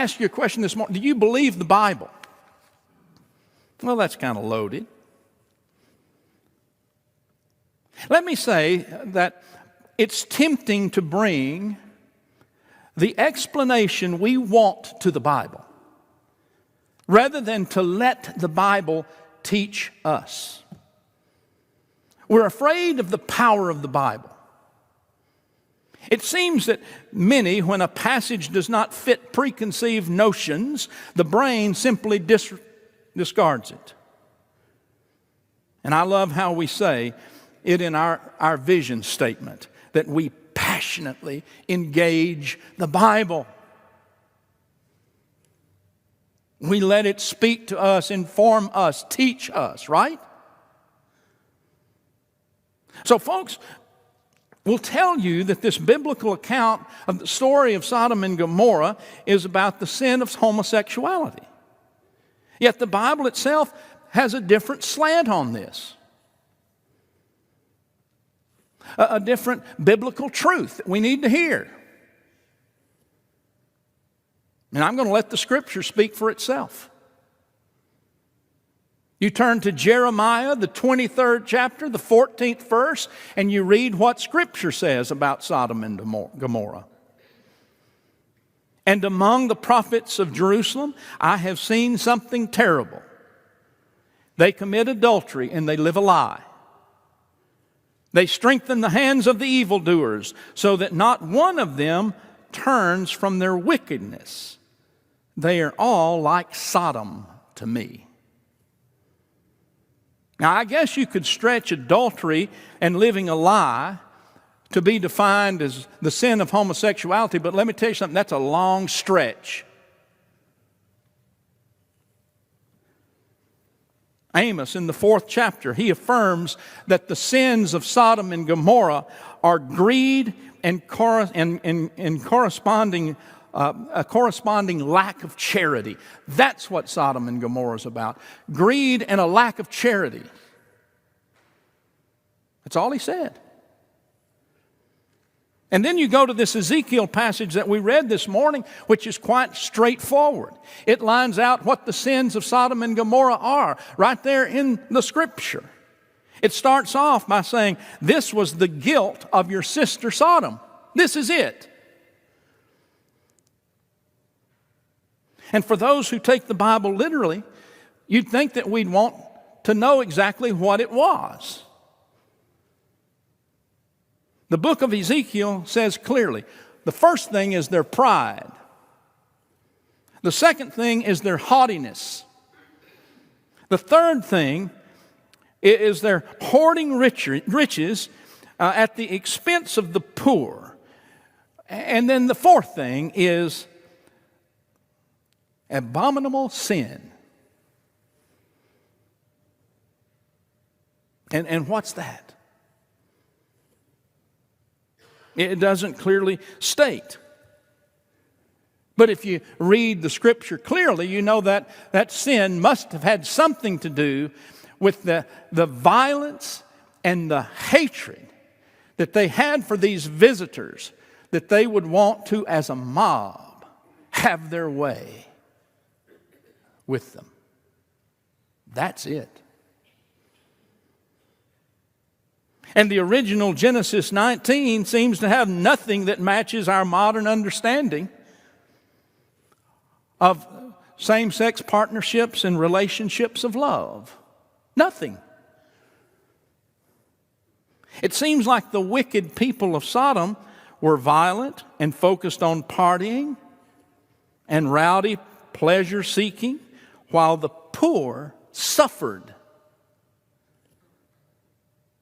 ask you a question this morning. Do you believe the Bible? Well, that's kind of loaded. Let me say that it's tempting to bring the explanation we want to the Bible rather than to let the Bible teach us. We're afraid of the power of the Bible. It seems that many, when a passage does not fit preconceived notions, the brain simply discards it. And I love how we say it in our vision statement, that we passionately engage the Bible. We let it speak to us, inform us, teach us, right? So folks, we'll tell you that this biblical account of the story of Sodom and Gomorrah is about the sin of homosexuality. Yet the Bible itself has a different slant on this. A different biblical truth that we need to hear. And I'm going to let the Scripture speak for itself. You turn to Jeremiah, the 23rd chapter, the 14th verse, and you read what Scripture says about Sodom and Gomorrah. And among the prophets of Jerusalem, I have seen something terrible. They commit adultery and they live a lie. They strengthen the hands of the evildoers so that not one of them turns from their wickedness. They are all like Sodom to me. Now, I guess you could stretch adultery and living a lie to be defined as the sin of homosexuality, but let me tell you something, that's a long stretch. Amos, in the 4th chapter, he affirms that the sins of Sodom and Gomorrah are greed and corresponding a corresponding lack of charity. That's what Sodom and Gomorrah is about. Greed and a lack of charity. That's all he said. And then you go to this Ezekiel passage that we read this morning, which is quite straightforward. It lines out what the sins of Sodom and Gomorrah are right there in the Scripture. It starts off by saying, this was the guilt of your sister Sodom. This is it. And for those who take the Bible literally, you'd think that we'd want to know exactly what it was. The book of Ezekiel says clearly, the first thing is their pride. The second thing is their haughtiness. The third thing is their hoarding riches at the expense of the poor. And then the fourth thing is abominable sin. And what's that? It doesn't clearly state. But if you read the Scripture clearly, you know that that sin must have had something to do with the violence and the hatred that they had for these visitors, that they would want to, as a mob, have their way with them. That's it. And the original Genesis 19 seems to have nothing that matches our modern understanding of same-sex partnerships and relationships of love. Nothing. It seems like the wicked people of Sodom were violent and focused on partying and rowdy pleasure-seeking, while the poor suffered